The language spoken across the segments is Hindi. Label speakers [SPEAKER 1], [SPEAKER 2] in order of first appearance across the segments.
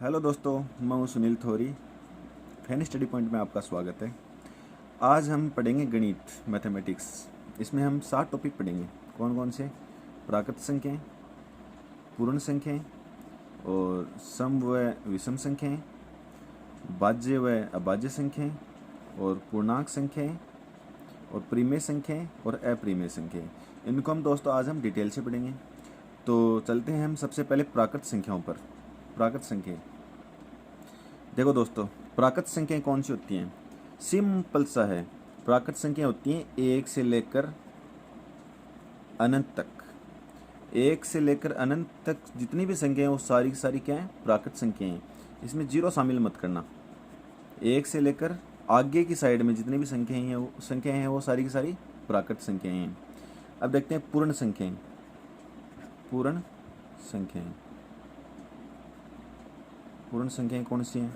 [SPEAKER 1] हेलो दोस्तों, मैं हूं सुनील थोरी। फैन स्टडी पॉइंट में आपका स्वागत है। आज हम पढ़ेंगे गणित, मैथमेटिक्स। इसमें हम 7 टॉपिक पढ़ेंगे। कौन कौन से? प्राकृत संख्याएं, पूर्ण संख्याएं और सम व विषम संख्याएं, भाज्य व अभाज्य संख्याएं और पूर्णांक संख्याएं और परिमेय संख्याएं और अपरिमेय संख्याएं। इनको हम दोस्तों आज हम डिटेल से पढ़ेंगे। तो चलते हैं हम सबसे पहले प्राकृत संख्याओं पर। प्राकृत संख्याएं देखो दोस्तों, प्राकृत संख्याएं कौन सी होती हैं? सिंपल सा है। प्राकृत संख्याएं होती हैं 1 से लेकर अनंत तक। 1 से लेकर अनंत तक जितनी भी संख्याएं वो सारी की सारी क्या है? प्राकृत संख्याएं हैं। इसमें जीरो शामिल मत करना। 1 से लेकर आगे की साइड में जितनी भी संख्याएं हैं वो सारी की सारी प्राकृत संख्याएं हैं। अब देखते हैं पूर्ण संख्याएं। पूर्ण संख्याएं पूर्ण संख्याएं कौन सी हैं?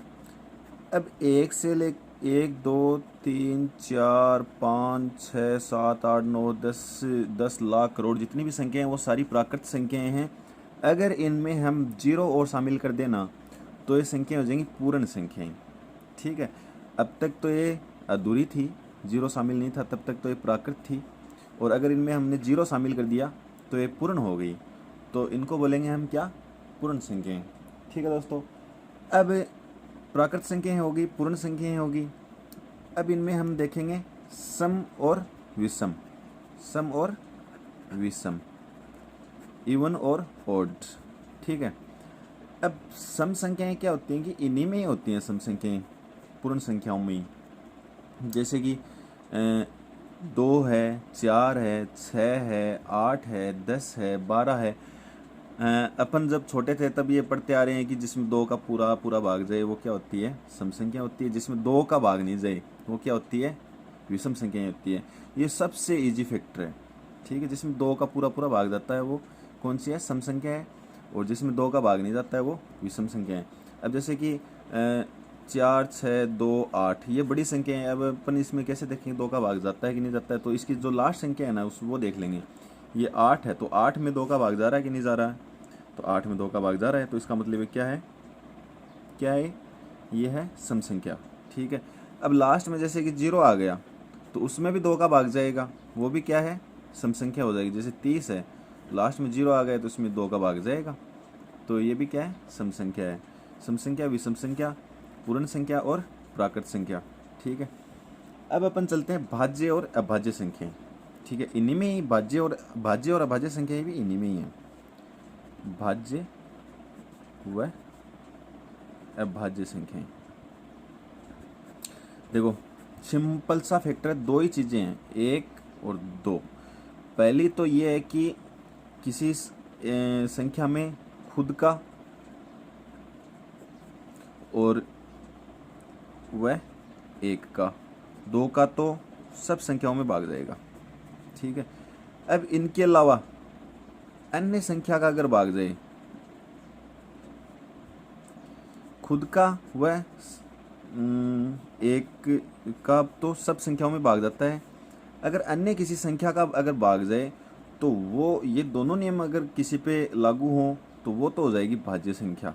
[SPEAKER 1] अब 1 से ले 1 2 3 4 5 6 7 8 9 10 लाख करोड़ जितनी भी संख्याएं हैं वो सारी प्राकृत संख्याएं हैं। अगर इनमें हम जीरो और शामिल कर देना तो ये संख्याएं हो जाएंगी पूर्ण संख्याएं। ठीक है, अब तक तो ये अधूरी थी, जीरो शामिल नहीं था, तब तक तो ये प्राकृत थी। और अगर इनमें हमने जीरो शामिल कर दिया तो ये पूर्ण हो गई। तो इनको बोलेंगे हम क्या? पूर्ण संख्याएं। ठीक है दोस्तों, अब प्राकृत संख्याएं होगी, पूर्ण संख्याएं होगी। अब इनमें हम देखेंगे सम और विषम। सम और विषम, इवन और ओड। ठीक है, अब सम संख्याएं क्या होती हैं कि इन्हीं में ही होती हैं। सम संख्याएं पूर्ण संख्याओं में ही, जैसे कि 2 है, 4 है, 6 है, 8 है, 10 है, 12 है। अपन जब छोटे थे तब ये पढ़ते आ रहे हैं कि जिसमें 2 का पूरा पूरा भाग जाए वो क्या होती है? सम संख्या होती है। जिसमें 2 का भाग नहीं जाए वो क्या होती है? विषम संख्या होती है। ये सबसे इजी फैक्टर है। ठीक है, जिसमें 2 का पूरा पूरा भाग जाता है वो कौन सी है? सम संख्या है। और जिसमें 2 का भाग नहीं जाता है वो विषम संख्या है। अब जैसे कि 4 6 2 8 ये बड़ी संख्या है। अब अपन इसमें कैसे देखेंगे 2 का भाग जाता है कि नहीं जाता है? तो इसकी जो लास्ट संख्या है ना वो देख लेंगे। ये 8 है, तो 8 में 2 का भाग जा रहा है कि नहीं जा रहा है? तो 8 में 2 का भाग जा रहा है, तो इसका मतलब क्या है? क्या है? ये है सम संख्या। ठीक है, अब लास्ट में जैसे कि 0 आ गया तो उसमें भी 2 का भाग जाएगा, वो भी क्या है? सम संख्या हो जाएगी। जैसे 30 है, लास्ट में 0 आ गया तो उसमें 2 का भाग जाएगा, तो ये भी क्या है? सम संख्या है। सम संख्या, विषम संख्या, पूर्ण संख्या और प्राकृत संख्या। ठीक है, अब अपन चलते हैं भाज्य और अभाज्य संख्याएं। ठीक है, इन्हीं में ही भाज्य और अभाज्य संख्याएं भी इन्हीं में ही है। भाज्य व अभाज्य संख्याएं। देखो सिंपल सा फैक्टर है, 2 ही चीजें हैं, 1 और 2। पहली तो ये है कि किसी संख्या में खुद का और वह 1 का, 2 का तो सब संख्याओं में भाग जाएगा। ठीक है, अब इनके अलावा अन्य संख्या का अगर भाग जाए, खुद का वह 1 का तो सब संख्याओं में भाग जाता है। अगर अन्य किसी संख्या का अगर भाग जाए तो वो, ये दोनों नियम अगर किसी पे लागू हों तो वो तो हो जाएगी भाज्य संख्या।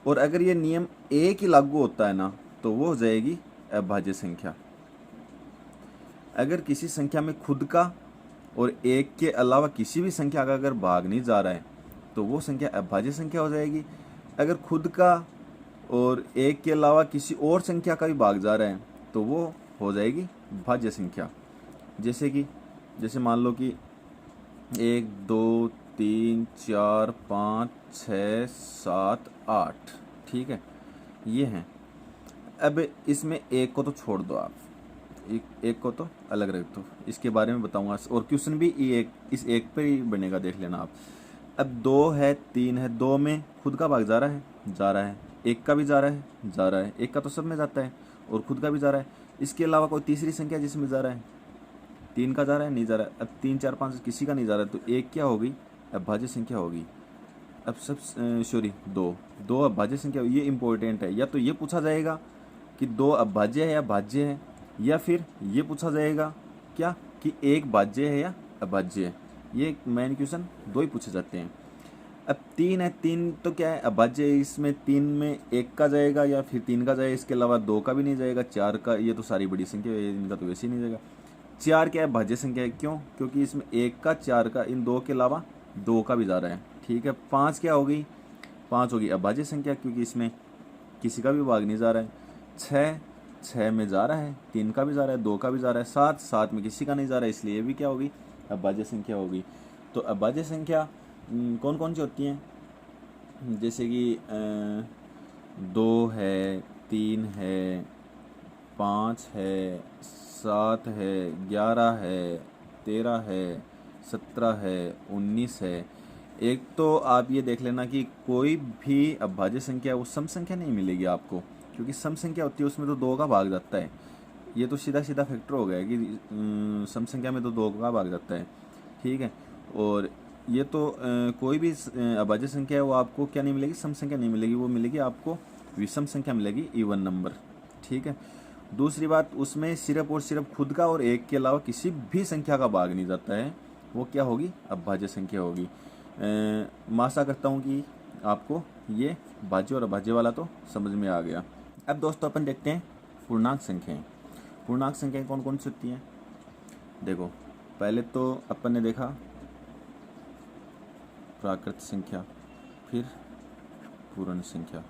[SPEAKER 1] और अगर ये नियम एक ही लागू होता है ना तो वो हो जाएगी अभाज्य संख्या। अगर किसी संख्या में खुद का और 1 के अलावा किसी भी संख्या का अगर भाग नहीं जा रहा है तो वो संख्या अभाज्य संख्या हो जाएगी। अगर खुद का और 1 के अलावा किसी और संख्या का भी भाग जा रहा है तो वो हो जाएगी भाज्य संख्या। जैसे मान लो कि 1 2 3 4 5 6 7 8। ठीक है, ये हैं। अब इसमें 1 को तो छोड़ दो आप, एक को तो अलग रख दो, इसके बारे में बताऊंगा। और क्वेश्चन भी इस एक पे ही बनेगा, देख लेना आप। अब 2 है, 3 है, 2 में खुद का भाग जा रहा है, 1 का भी जा रहा है, 1 का तो सब में जाता है और खुद का भी जा रहा है। इसके अलावा कोई तीसरी संख्या जिसमें जा रहा है, 3 का जा रहा है, नहीं जा रहा है। अब 3 4 5 किसी का नहीं जा रहा है, तो 1 क्या होगी? अभाज्य संख्या होगी। अब दो अभाज्य संख्या। ये इंपॉर्टेंट है, या तो ये पूछा जाएगा कि 2 अभाज्य है या भाज्य है, या फिर ये पूछा जाएगा क्या कि 1 भाज्य है या अभाज्य है। ये मेन क्वेश्चन 2 ही पूछे जाते हैं। अब 3 है, 3 तो क्या है अभाज्य है, इसमें 3 में 1 का जाएगा या फिर 3 का जाएगा, इसके अलावा 2 का भी नहीं जाएगा, 4 का, ये तो सारी बड़ी संख्या है, इनका तो वैसे ही नहीं जाएगा। 4 क्या है भाज्य संख्या है, क्यों? क्योंकि इसमें 1 का, 4 का, इन 2 के अलावा 2 का भी जा रहा है, ठीक है। 5 क्या हो गई? 5 होगी अभाज्य संख्या, क्योंकि इसमें किसी का भी भाग नहीं जा रहा है। 6 में जा रहा है, 3 का भी जा रहा है, 2 का भी जा रहा है। 7 में किसी का नहीं जा रहा है, इसलिए ये भी क्या होगी? अभाज्य संख्या होगी। तो अभाज्य संख्या कौन कौन सी होती हैं? जैसे कि 2 है, 3 है, 5 है, 7 है, 11 है, 13 है, 17 है, 19 है। एक तो आप ये देख लेना कि कोई भी अभाज्य संख्या वो सम संख्या नहीं मिलेगी आपको, क्योंकि सम संख्या होती है उसमें तो 2 का भाग जाता है। ये तो सीधा सीधा फैक्टर हो गया कि सम संख्या में तो 2 का भाग जाता है, ठीक है। और ये तो कोई भी अभाज्य संख्या है वो आपको क्या नहीं मिलेगी? सम संख्या नहीं मिलेगी, वो मिलेगी आपको विषम संख्या मिलेगी, इवन नंबर, ठीक है। दूसरी बात, उसमें सिर्फ और सिर्फ खुद का और एक के अलावा किसी भी संख्या का भाग नहीं जाता है, वो क्या होगी? अभाज्य संख्या होगी। मैं आशा करता हूँ कि आपको ये भाज्य और अभाज्य वाला तो समझ में आ गया। अब दोस्तों अपन देखते हैं पूर्णांक संख्याएं। पूर्णांक संख्याएं कौन कौन सी होती हैं? देखो, पहले तो अपन ने देखा प्राकृत संख्या, फिर पूर्ण संख्या,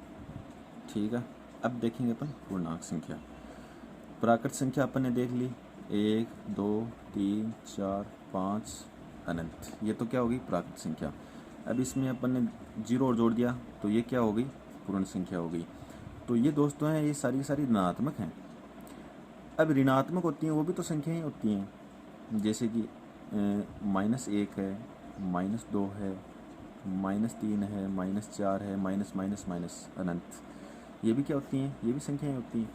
[SPEAKER 1] ठीक है। अब देखेंगे अपन पूर्णांक संख्या। प्राकृत संख्या अपन ने देख ली, 1 2 3 4 5 अनंत, ये तो क्या होगी? प्राकृत संख्या। अब इसमें अपन ने 0 और जोड़ दिया, तो ये क्या हो गई? पूर्ण संख्या हो गई। तो ये दोस्तों हैं, ये सारी की सारी ऋणात्मक हैं। अब ऋणात्मक होती हैं वो भी तो संख्याएं होती हैं, जैसे कि -1 है, -2 है, -3 है, -4 है, माइनस माइनस माइनस अनंत, ये भी क्या होती हैं? ये भी संख्याएं होती हैं।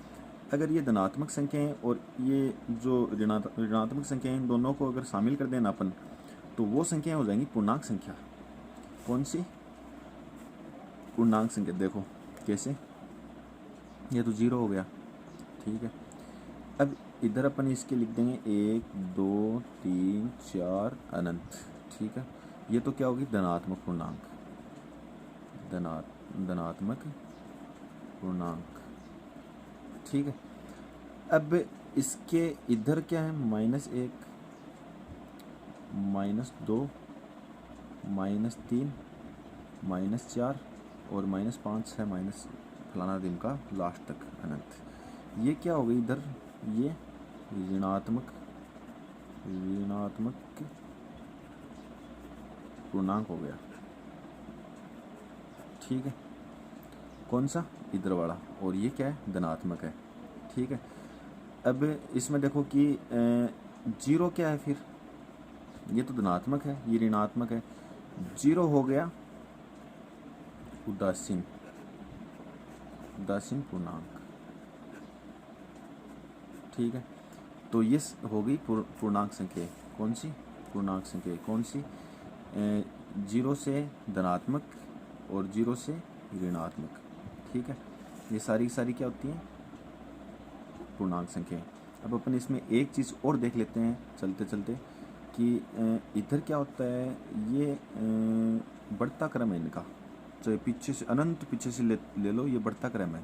[SPEAKER 1] अगर ये धनात्मक संख्याएं और ये जो ऋणात्मक संख्याएं, इन दोनों को अगर शामिल कर देना अपन, तो वो संख्याएं हो जाएंगी पूर्णांक संख्या। कौन सी? पूर्णांक संख्या। देखो कैसे, ये तो 0 हो गया, ठीक है। अब इधर अपन इसके लिख देंगे 1 2 3 4 अनंत, ठीक है। ये तो क्या होगी? धनात्मक पूर्णांक, धनात्मक पूर्णांक, ठीक है। अब इसके इधर क्या है? -1 -2 -3 -4 और -5 6 माइनस फलाना दिन का लास्ट तक अनंत। ये क्या हो गई इधर? ये ऋणात्मक पूर्णांक हो गया, ठीक है। कौन सा? इधर वाला। और ये क्या है? धनात्मक है, ठीक है। अब इसमें देखो कि 0 क्या है फिर? ये तो धनात्मक है, ये ऋणात्मक है। 0 हो गया उदासीन पूर्णांक, ठीक है। तो ये हो गई पूर्णांक संख्या। कौन सी? पूर्णांक संख्या कौन सी? 0 से धनात्मक और 0 से ऋणात्मक, ठीक है। ये सारी सारी क्या होती हैं? पूर्णांक संख्या। अब अपन इसमें एक चीज़ और देख लेते हैं चलते चलते कि इधर क्या होता है। ये बढ़ता क्रम है इनका, चाहे पीछे से अनंत पीछे से ले लो, ये बढ़ता क्रम है।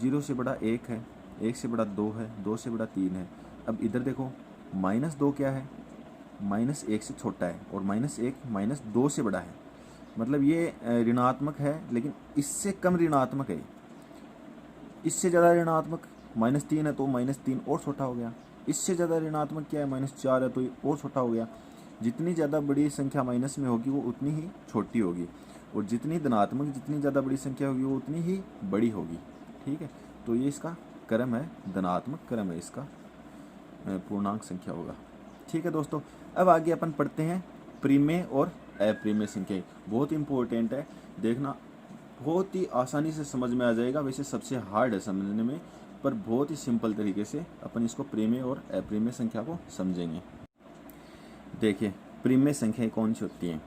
[SPEAKER 1] 0 से बड़ा 1 है, 1 से बड़ा 2 है, 2 से बड़ा 3 है। अब इधर देखो, -2 क्या है? -1 से छोटा है, और -1 -2 से बड़ा है। मतलब ये ऋणात्मक है, लेकिन इससे कम ऋणात्मक है। इससे ज़्यादा ऋणात्मक -3 है, तो -3 और छोटा हो गया। इससे ज़्यादा ऋणात्मक क्या है? -4 है, तो ये और छोटा हो गया। जितनी ज़्यादा बड़ी संख्या माइनस में होगी वो उतनी ही छोटी होगी, और जितनी धनात्मक जितनी ज़्यादा बड़ी संख्या होगी वो उतनी ही बड़ी होगी, ठीक है। तो ये इसका क्रम है, धनात्मक क्रम है इसका, पूर्णांक संख्या होगा, ठीक है दोस्तों। अब आगे अपन पढ़ते हैं प्रीमेय और अप्रीमेय संख्या। बहुत इंपॉर्टेंट है, देखना, बहुत ही आसानी से समझ में आ जाएगा। वैसे सबसे हार्ड है समझने में, पर बहुत ही सिंपल तरीके से अपन इसको प्रीमेय और अप्रीमेय संख्या को समझेंगे। देखिए, प्रीमेय संख्याएं कौन सी होती हैं?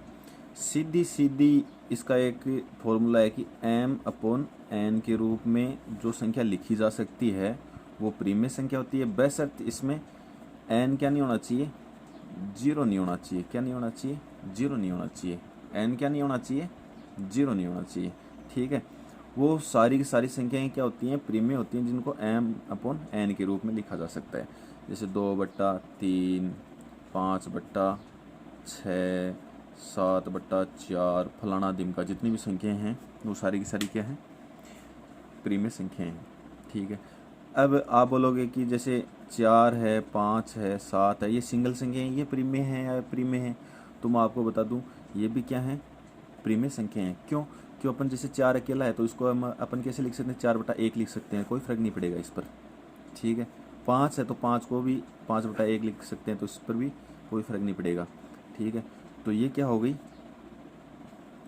[SPEAKER 1] सीधी सीधी इसका एक फॉर्मूला है कि m/n के रूप में जो संख्या लिखी जा सकती है वो प्रीमेय संख्या होती है, बशर्ते इसमें n क्या नहीं होना चाहिए? 0 नहीं होना चाहिए। क्या नहीं होना चाहिए? 0 नहीं होना चाहिए। n क्या नहीं होना चाहिए? जीरो नहीं होना चाहिए। ठीक है, वो सारी की सारी संख्याएं क्या होती हैं, प्रीमेय होती हैं, जिनको m अपॉन n के रूप में लिखा जा सकता है। जैसे 2/3, 5/6, 7/4, फलाना दिमका, जितनी भी संख्याएं हैं वो सारी की सारी क्या हैं, प्रीमेय संख्याएं हैं। ठीक है, अब आप बोलोगे कि जैसे 4 है, 5 है, 7 है, ये सिंगल संख्याएं, ये प्रीमेय हैं या प्रीमेय हैं? तो मैं आपको बता दूं, ये भी क्या हैं, प्रीमेय संख्या हैं। क्यों? क्यों अपन जैसे 4 अकेला है तो इसको हम अपन कैसे लिख सकते हैं, 4/1 लिख सकते हैं, कोई फ़र्क नहीं पड़ेगा इस पर। ठीक है, 5 है तो 5 को भी 5/1 लिख सकते हैं, तो इस पर भी कोई फ़र्क नहीं पड़ेगा। ठीक है, तो ये क्या हो गई,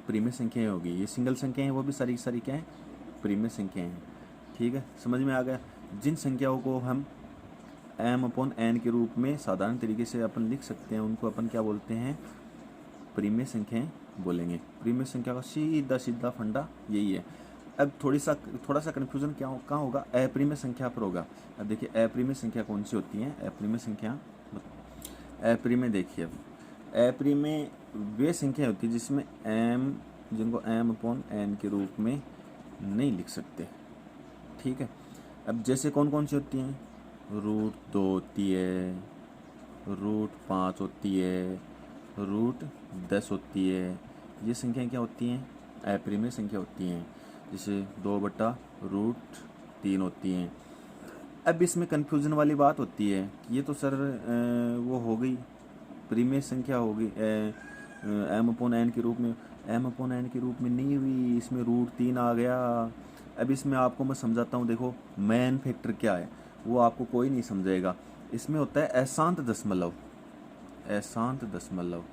[SPEAKER 1] प्रीमेय संख्याएं होगी। ये सिंगल संख्याएं वो भी सारी की सारी क्या हैं, प्रीमेय संख्याएं हैं। ठीक है, समझ में आ गया। जिन संख्याओं को हम m/n के रूप में साधारण तरीके से अपन लिख सकते हैं उनको अपन क्या बोलते हैं, प्रीमेय संख्याएं बोलेंगे। प्रीमेय संख्या का सीधा सीधा फंडा यही है। अब थोड़ा सा कन्फ्यूजन कहाँ होगा, अप्रीमेय संख्या पर होगा। अब देखिए अप्रीमेय संख्या कौन सी होती है, अप्रीमेय संख्या, अप्रीमेय देखिए, अब अप्रीमेय वे संख्या होती है जिसमें जिनको m/n के रूप में नहीं लिख सकते। ठीक है, अब जैसे कौन कौन सी होती हैं, √2 होती है, √5 होती है, √10 होती है। ये संख्याएं क्या होती हैं, अप्रीमेय संख्या होती हैं। जैसे 2/√3 होती हैं। अब इसमें कन्फ्यूज़न वाली बात होती है कि ये तो सर वो हो गई, प्रीमेय संख्या हो गई m/n के रूप में, m/n के रूप में नहीं हुई, इसमें √3 आ गया। अब इसमें आपको मैं समझाता हूँ, देखो मेन फैक्टर क्या है वो आपको कोई नहीं समझाएगा। इसमें होता है अशांत दशमलव, अशांत दशमलव,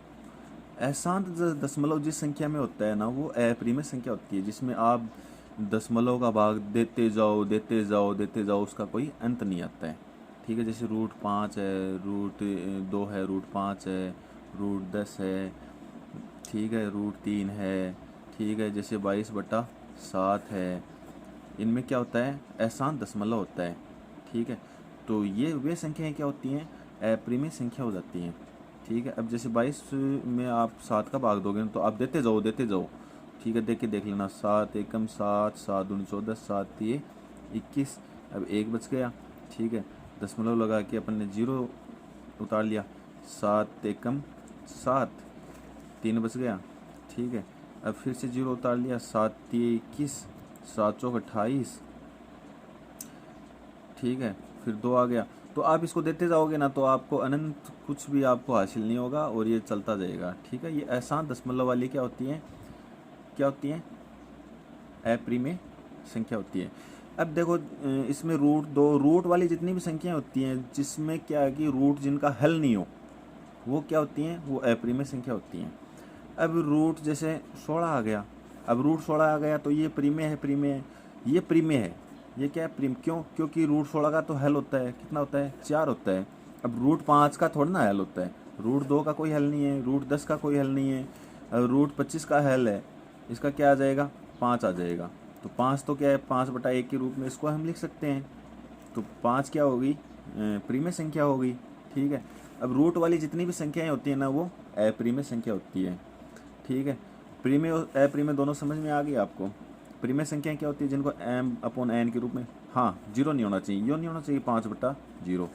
[SPEAKER 1] अशांत दशमलव जिस संख्या में होता है ना वो अप्रीमेय संख्या होती है, जिसमें आप दशमलव का भाग देते जाओ देते जाओ देते जाओ, उसका कोई अंत नहीं आता है। ठीक है, जैसे √5 है, √2 है, √5 है, √10 है, ठीक है, √3 है। ठीक है, जैसे 22/7 है, इनमें क्या होता है, अशांत दशमलव होता है। ठीक है, तो ये वे संख्याएं क्या होती हैं, अप्रीमेय संख्या हो जाती हैं। ठीक है, अब जैसे 22 में आप 7 का भाग दोगे तो आप देते जाओ देते जाओ। ठीक है, देख लेना, 7 एकम 7, 7 दूनी 14, 7 तिये 21, अब 1 बच गया। ठीक है, दशमलव लगा के अपन ने 0 उतार लिया, 7 एकम 7, 3 बच गया। ठीक है, अब फिर से 0 उतार लिया, 7 तिये 21, 7 चौक 28। ठीक है, फिर 2 आ गया। तो आप इसको देते जाओगे ना तो आपको अनंत कुछ भी आपको हासिल नहीं होगा और ये चलता जाएगा। ठीक है, ये अशांत दशमलव वाली क्या होती है, क्या होती है, अप्रीमेय संख्या होती है। अब देखो इसमें √2, रूट वाली जितनी भी संख्याएं होती हैं जिसमें क्या है कि रूट जिनका हल नहीं हो वो क्या होती हैं, वो अप्रीमेय संख्या होती हैं। अब रूट जैसे 16 आ गया, अब √16 आ गया तो ये प्रीमेय है, प्रीमेय है, ये प्रीमेय है, ये क्या है, क्यों, क्योंकि √16 का तो हल होता है, कितना होता है, 4 होता है। अब √5 का थोड़ा ना हल होता है, √2 का कोई हल नहीं है, √10 का कोई हल नहीं है, √25 का हल है, इसका क्या आ जाएगा, 5 आ जाएगा। तो 5 तो क्या है, 5/1 के रूप में इसको हम लिख सकते हैं। तो 5 क्या होगी, प्रीमेय संख्या होगी। ठीक है, अब रूट वाली जितनी भी संख्याएं होती हैं ना वो अप्रीमेय संख्या होती है। ठीक है, प्रीमेय और अप्रीमेय दोनों समझ में आ गई आपको। प्रीमेय संख्याएं क्या होती है, जिनको m/n के रूप में, हाँ 0 नहीं होना चाहिए, ये नहीं होना चाहिए 5/0,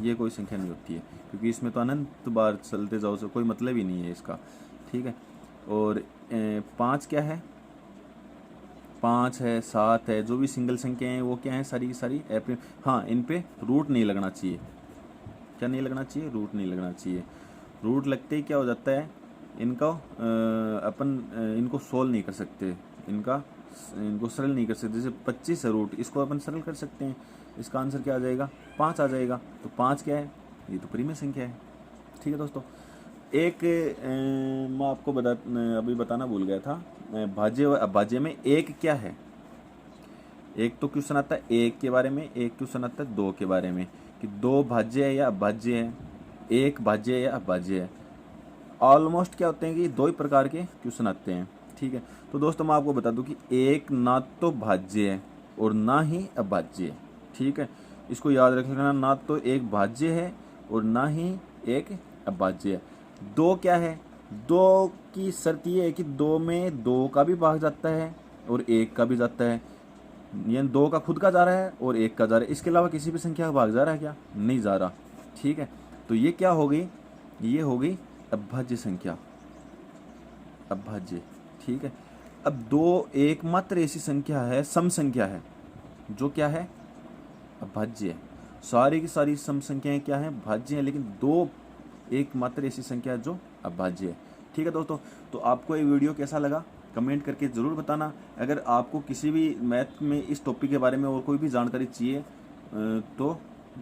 [SPEAKER 1] ये कोई संख्या नहीं होती है, क्योंकि इसमें तो अनंत बार चलते जाओ से कोई मतलब ही नहीं है इसका। ठीक है, और 5 क्या है, 5 है, 7 है, जो भी सिंगल संख्या हैं वो क्या है, सारी की सारी अप्रीमेय। हाँ, इन पे रूट नहीं लगना चाहिए, क्या नहीं लगना चाहिए, रूट नहीं लगना चाहिए। रूट लगते ही क्या हो जाता है, इनका अपन इनको सोल्व नहीं कर सकते, इनको सरल नहीं कर सकते। जैसे 25 है रूट, इसको अपन सरल कर सकते हैं, इसका आंसर क्या आ जाएगा, 5 आ जाएगा। तो 5 क्या है, ये तो प्रीमेय संख्या है। ठीक है दोस्तों, एक मैं आपको अभी बताना भूल गया था, भाज्य में एक क्या है, एक तो क्वेश्चन आता है एक के बारे में, एक क्वेश्चन आता है 2 के बारे में, कि 2 भाज्य है या अभाज्य है, 1 भाज्य है या अभाज्य है। ऑलमोस्ट क्या होते हैं कि 2 ही प्रकार के क्वेश्चन आते हैं। ठीक है, तो दोस्तों मैं आपको बता दूं कि एक ना तो भाज्य है और ना ही अभाज्य है। ठीक है, इसको याद रख लेना, ना तो एक भाज्य है और ना ही एक अभाज्य है। 2 क्या है, दो की शर्त ये है कि दो में दो का भी भाग जाता है और एक का भी जाता है, यानी दो का खुद का जा रहा है और एक का जा रहा है, इसके अलावा किसी भी संख्या का भाग जा रहा है क्या? नहीं जा रहा। ठीक है, तो ये क्या हो गई? ये हो गई अभाज्य संख्या, अभाज्य। ठीक है, अब दो एकमात्र ऐसी संख्या है, सम संख्या है, जो क्या है? अभाज्य है। सारी की सारी सम संख्याएं क्या हैं? भाज्य हैं, लेकिन दो एकमात्र ऐसी संख्या है जो अभाज्य है। ठीक है दोस्तों, तो आपको ये वीडियो कैसा लगा कमेंट करके ज़रूर बताना। अगर आपको किसी भी मैथ में इस टॉपिक के बारे में और कोई भी जानकारी चाहिए तो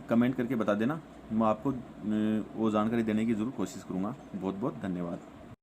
[SPEAKER 1] कमेंट करके बता देना, मैं आपको वो जानकारी देने की ज़रूर कोशिश करूँगा। बहुत बहुत धन्यवाद।